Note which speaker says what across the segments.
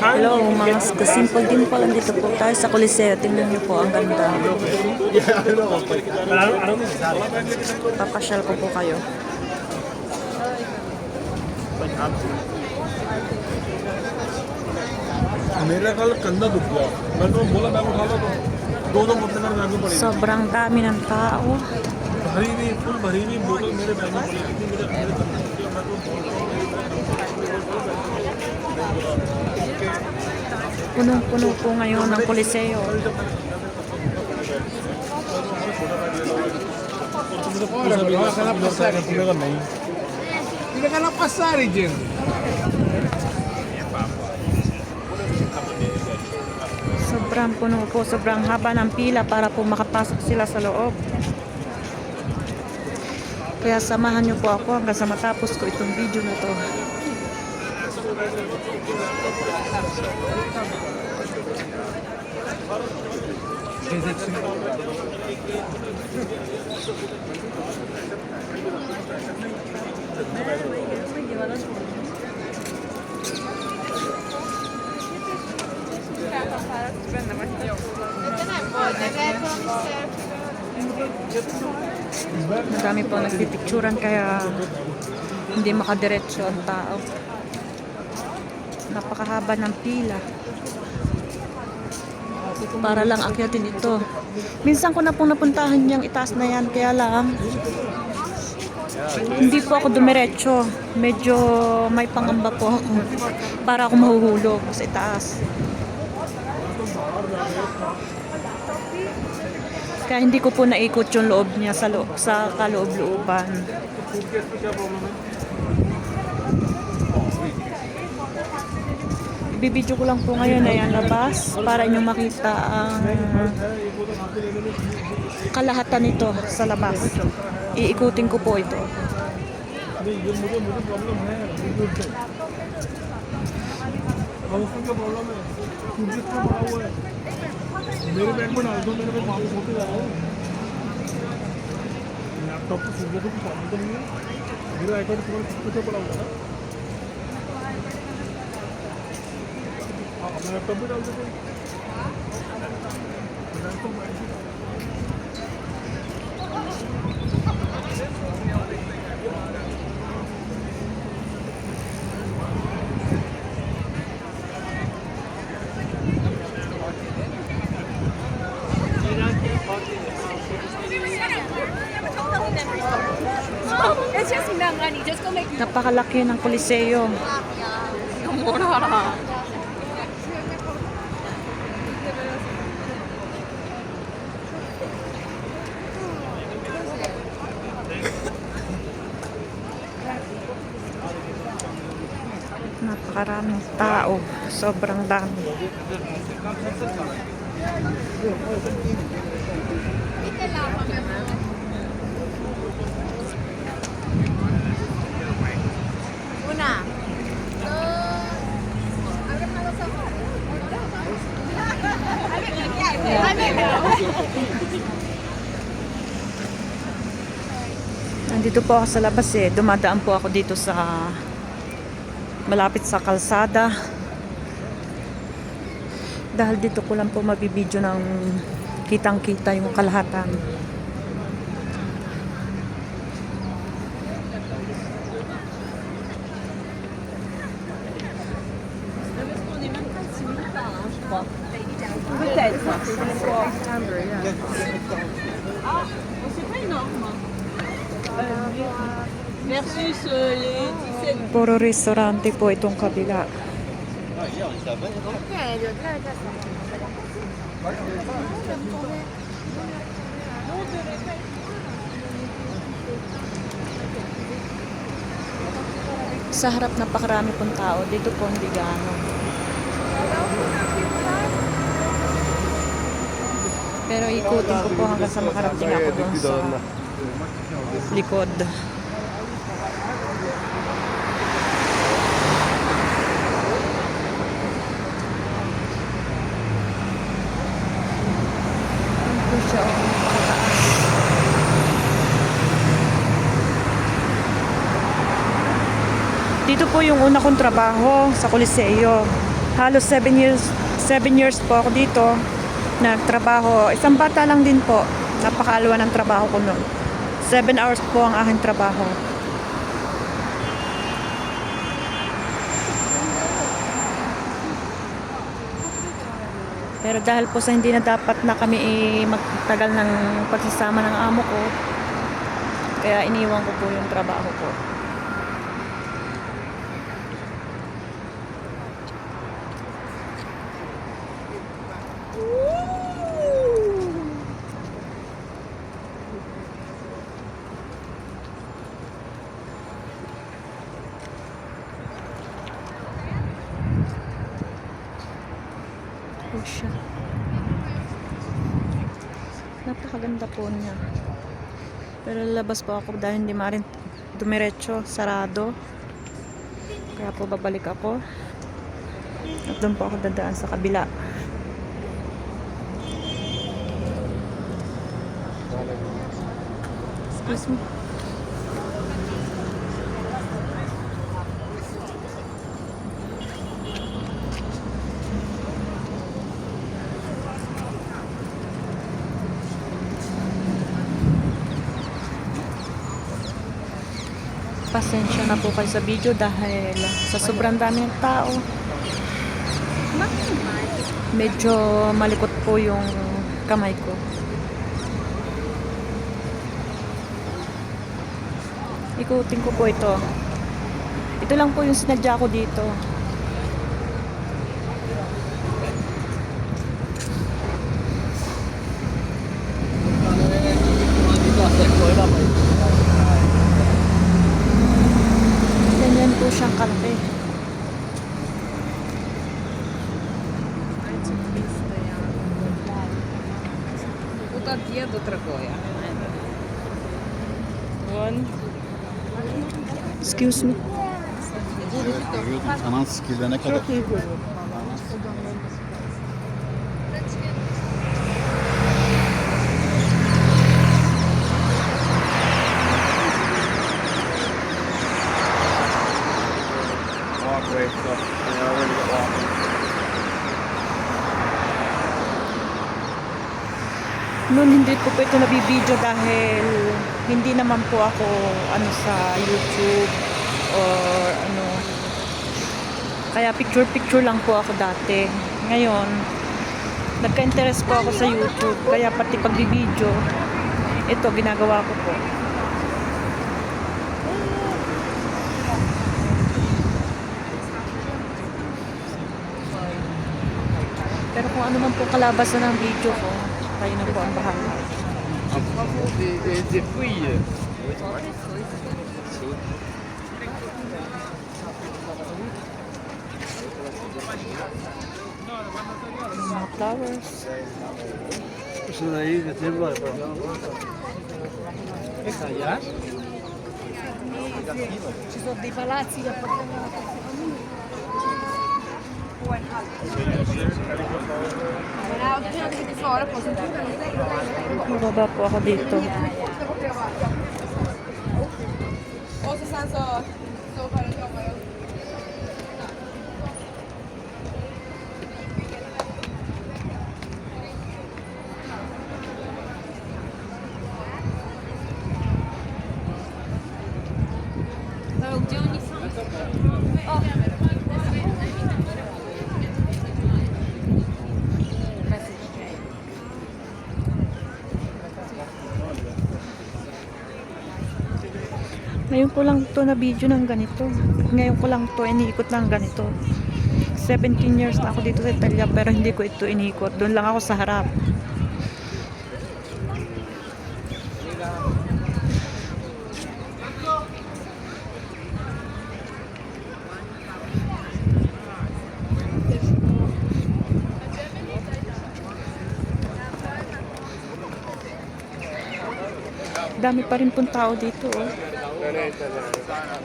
Speaker 1: Hello mga ka-simple din po. Nandito po tayo sa Coliseo. Tingnan niyo po, ang ganda. Papasyal ko po kayo.
Speaker 2: मेरा कल कंधा दुख गया मैंने तो बोला मैं उठा लो तो दो बोतल मेरे बैग में पड़ी
Speaker 1: Sobrang dami ng tao.
Speaker 2: भरी हुई फुल भरी हुई बोतल मेरे बैग में पड़ी थी मेरे मेरे कंधे दुख गया मैं तो
Speaker 1: Punong-puno po ngayon ng Coliseo.
Speaker 2: नहीं
Speaker 3: Pinakala passare, gente.
Speaker 1: Sobrang puno po. Sobrang haba ng pila para po makapasok sila sa loob. Kaya samahan niyo po ako hanggang sa matapos ko itong video na to. Madami po nagpipicturan kaya hindi makadiretso ang tao. Napakahaba ng pila para lang akyatin ito. Minsan ko na pong napuntahan yung itaas na yan, kaya lang hindi po ako dumiretso. Medyo may pangamba po ako para ako mahuhulog sa itaas. Kaya hindi ko po naikot yung loob niya sa kaloob-looban. Ibibidyo ko lang po ngayon na yan labas para nyo makita ang kalahatan nito sa labas. Iikutin ko po ito.
Speaker 2: मेरे बैग में डाल दो मेरे को वापस होते जा रहा है लैपटॉप तो सुबह को प्रॉब्लम तो नहीं है मेरा आईपैड तुम्हारे पीछे पड़ा हुआ है हाँ मैं लैपटॉप भी डाल देता हूँ
Speaker 4: It's just money. Just go make
Speaker 1: Napakalaki ng Coliseo. Napakaraming tao. Sobrang dami.
Speaker 4: una.
Speaker 1: Nandito po ako sa labas eh. Dumadaan po ako dito sa malapit sa kalsada. Dahil dito ko lang po mabibidyo ng kitang-kita yung kalahatan.
Speaker 4: Versus les 17.
Speaker 1: Puro restaurante po itong kabila. Sa harap napakarami pong tao. Dito po hindi gaano. Pero ikutin ko po hanggang sa makarating ako doon sa likod. Ito siya, nakataas. Dito po yung una kong trabaho sa Coliseo. Halos 7 years po ako dito nagtrabaho. Isang bata lang din po. Napakalwa ng trabaho ko noon. 7 hours po ang aking trabaho. Pero dahil po sa hindi na dapat na kami magtagal ng pagsasama ng amo ko, kaya iniwan ko po yung trabaho ko. Po siya. Napakaganda po niya. Pero lalabas po ako dahil hindi maaaring dumiretso, sarado. Kaya po babalik ako. At doon po ako dadaan sa kabila. Excuse me. Pasensya na po kayo sa video dahil sa sobrang dami ng tao. Medyo malikot po yung kamay ko. Ikutin ko po ito. Ito lang po yung sinadya ko dito. Ganyan po siyang kalaki.
Speaker 4: Тут еду другое.
Speaker 1: Excuse me.
Speaker 5: Sanat skill'e ne kadar?
Speaker 2: Walkway stuff. Yeah, we're gonna get walking.
Speaker 1: Noon hindi ko po ito nabibideo dahil hindi naman po ako sa YouTube or kaya picture lang po ako dati. Ngayon nagka-interest po ako sa YouTube kaya pati pagbibideo ito ginagawa ko po. Pero kung ano man po kalabasan ng video ko, kayo na po ang bahala.
Speaker 3: Des fruits.
Speaker 1: Mga flowers.
Speaker 4: Ci sono dei palazzi che appartengono a queste famiglie.
Speaker 1: Mababa po ako dito.
Speaker 4: Gdzie oni są? O!
Speaker 1: Ngayon ko lang to na video ng ganito. Ngayon ko lang to iniikot ng ganito. 17 years na ako dito sa Italia pero hindi ko ito iniikot. Doon lang ako sa harap. Dami pa rin pong tao dito, oh.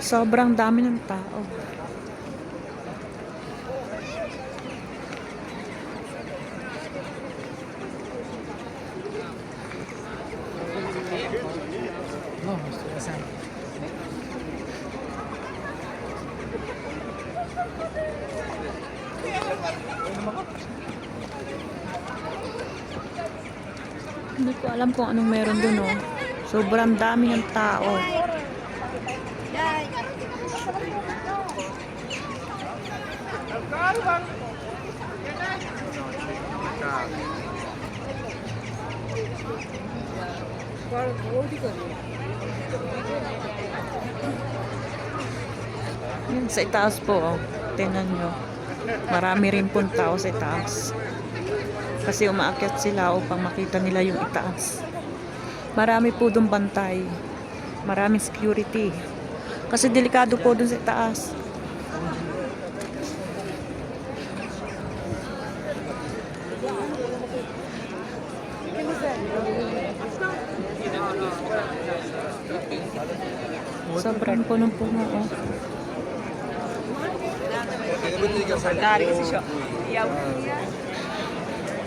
Speaker 1: Sobrang dami ng tao. Hindi ko alam kung anong meron dun, oh. Sobrang dami ng tao. Yun, sa itaas po, oh. Tingnan nyo. Marami rin pong tao sa itaas. Kasi umaakyat sila upang makita nila yung itaas. Marami po dun bantay. Maraming security. Kasi delikado po dun sa itaas. Sobrang punong-puno, oh.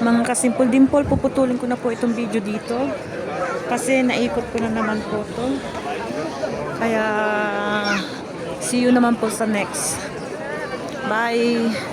Speaker 1: Mga kasimpol-dimpol, puputulin ko na po itong video dito. Kasi naikot ko na naman po to. Kaya, see you naman po sa next. Bye!